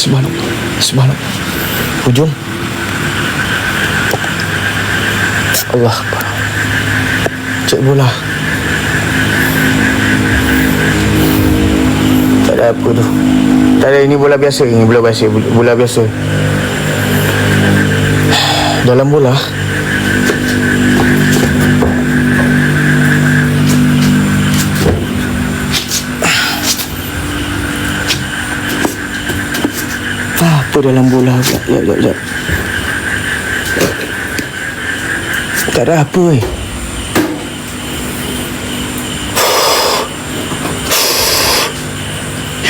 Subhanallah. Subhanallah. Hujung. Allah Akbar. Cek bola. Tak ada apa tu. Tak ada, ini bola biasa. Ini bola biasa. Bola biasa. Dalam bola. Apa dalam bola pula? Sekejap. Tak ada apa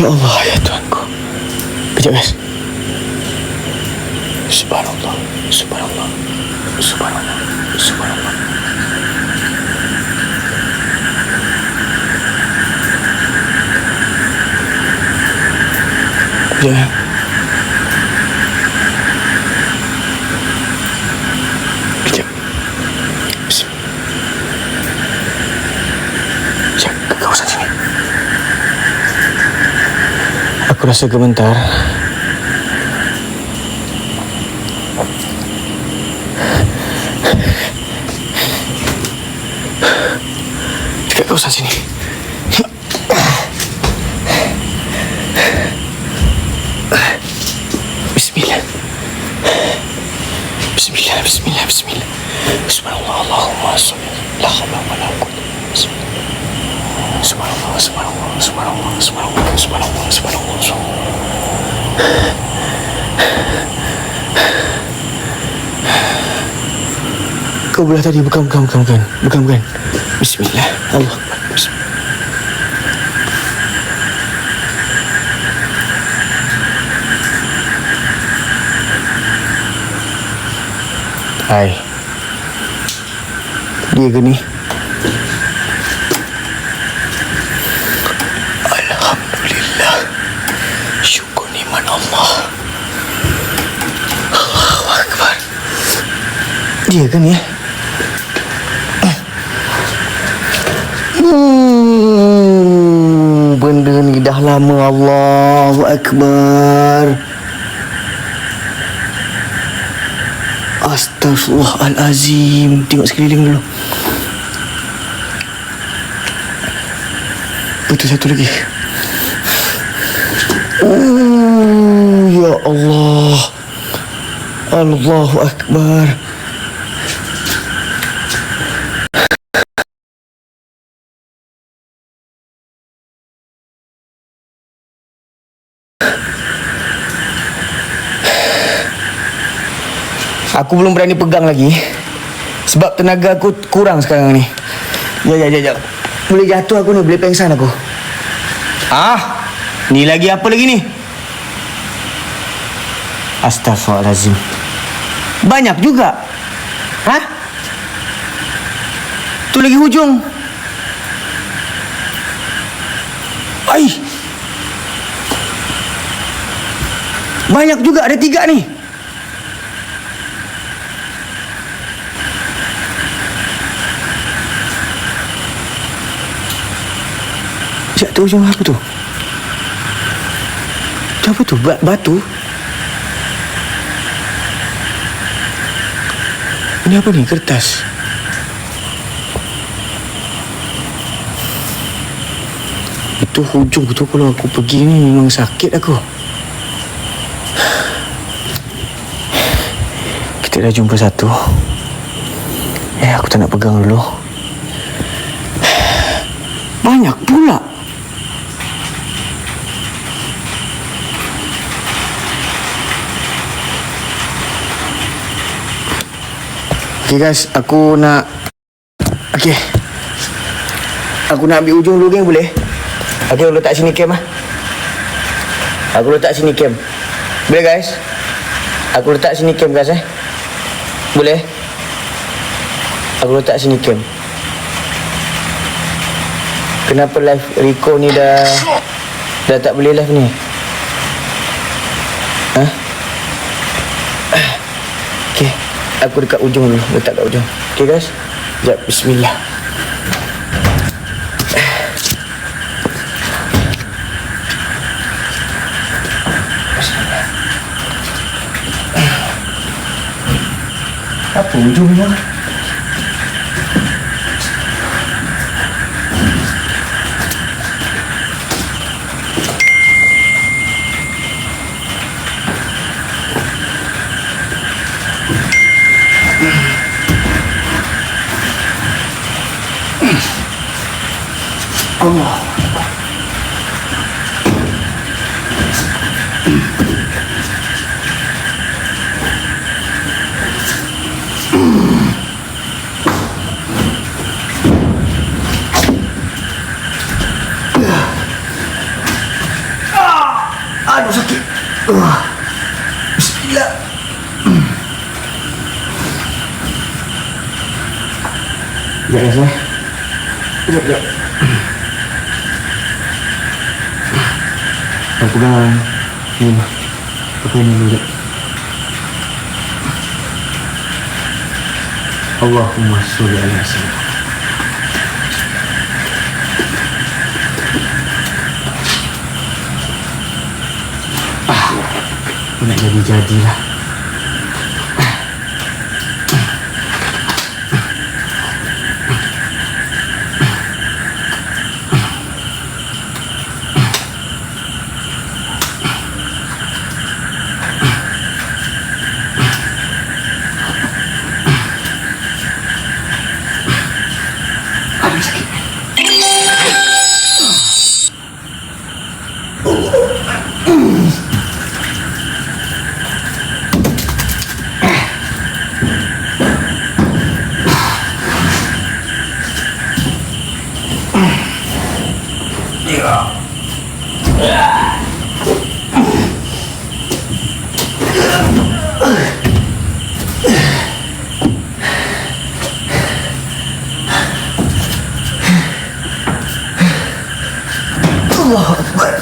Ya Allah, ya Tuhanku. Kejap guys. Subhanallah. Subhanallah. Subhanallah. Subhanallah. Kejap. Kejap. Kejap, ke kawasan sini. Aku rasa gemetar. Dekat kawasan sini. Bismillah. Bismillah, bismillah, bismillah. Subhanallah, Allahumma salli. La haula wa la quwwata illa billah. Subhanallah, subhanallah, subhanallah, subhanallah, subhanallah, subhanallah, subhanallah. Kau belah tadi, bukan. Bismillah, Allah Akbar. Bismillah. Hai. Dia ke ni? Alhamdulillah. Syukur nikmat Allah. Allahu Akbar. Dia ke ni? Benda ni dah lama. Allahu Akbar. Astaghfirullahalazim. Tengok sekeliling dulu. Betul, satu lagi. Ya Allah. Allahu Akbar. Aku belum berani pegang lagi sebab tenaga aku kurang sekarang ni. Ya. Boleh jatuh aku ni, boleh pengsan aku. Ni lagi apa lagi ni? Astaghfirullahalazim. Banyak juga. Tu lagi hujung. Banyak juga, ada 3 ni. Sekejap, tu hujung apa tu? Tu apa tu? Batu? Ini apa ni? Kertas. Itu hujung tu, kalau aku pergi ni memang sakit aku. Kita dah jumpa satu. Aku tak nak pegang dulu. Banyak pula. Okay guys, aku nak ambil ujung dulu, geng, boleh? Okay, aku letak sini cam Aku letak sini cam. Boleh guys? Aku letak sini cam guys, Boleh? Aku letak sini cam. Kenapa live Rico ni dah tak boleh live ni? Okay, aku dekat ujung dulu. Letak kat ujung. Okay guys, sekejap. Bismillah. Bismillah. Ujungnya. Allah. Aduh sakit. Bismillah. Sekejap ya saya. Sekejap. Aku pegang ni. Pakai ni dulu. Allahumma sholli ala sayyidina. Nak jadi-jadilah. Aduh sakit. Allahu Akbar.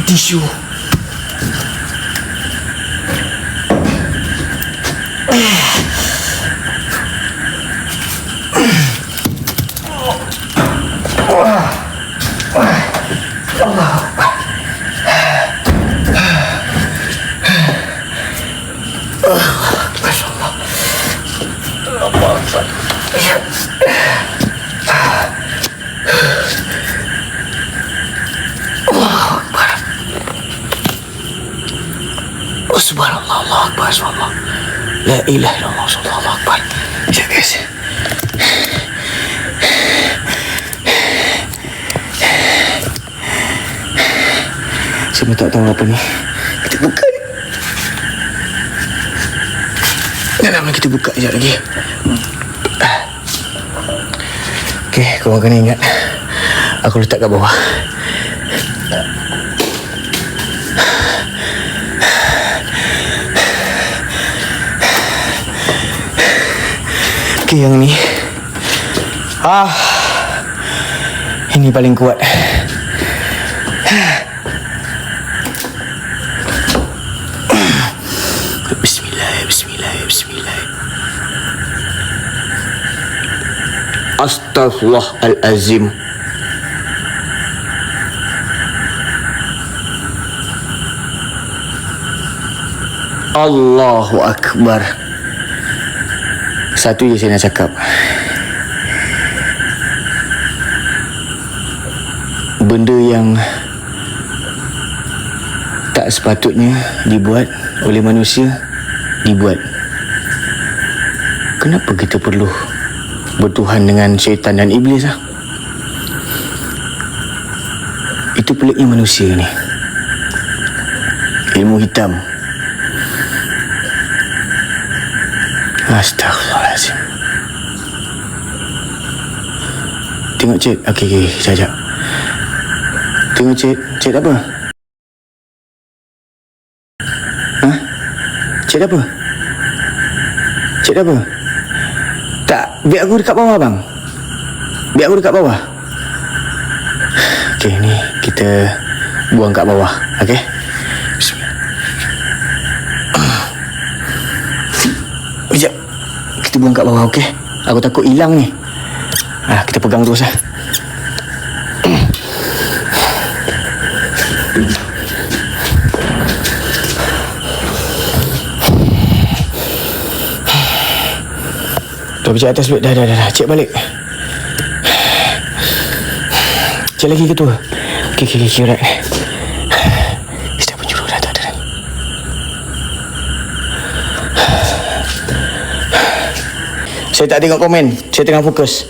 Tisu. Subhanallah, Allahu Akbar, subhanallah. La ilaha illallah, Allahu Akbar. Sekejap guys. Saya tak tahu apa ni. Kita buka ni. Dalam kita buka sekejap lagi. Okey, korang kena ingat. Aku letak kat bawah. Yang ni ini paling kuat. Bismillah. Astaghfirullahalazim. Allahu Akbar. Satu je saya nak cakap. Benda yang tak sepatutnya dibuat oleh manusia, dibuat. Kenapa kita perlu bertuhan dengan syaitan dan iblis? Itu peliknya manusia ni. Ilmu hitam. Astaghfirullahaladzim. Tengok cik. Okey, sekejap. Tengok cik. Cik apa? Cik apa? Cik apa? Tak, biar aku dekat bawah bang. Biar aku dekat bawah. Okey, ni kita buang kat bawah. Okey. Bismillah. Sekejap. Kita buang kat bawah, okey? Aku takut hilang ni. Kita pegang terus lah. Dah pijak atas dulu. Dah. Cek balik. Cek lagi ke tu? Okay, right. Setiap penjuru dah tak ada. Saya tak tengok komen. Saya tengah fokus.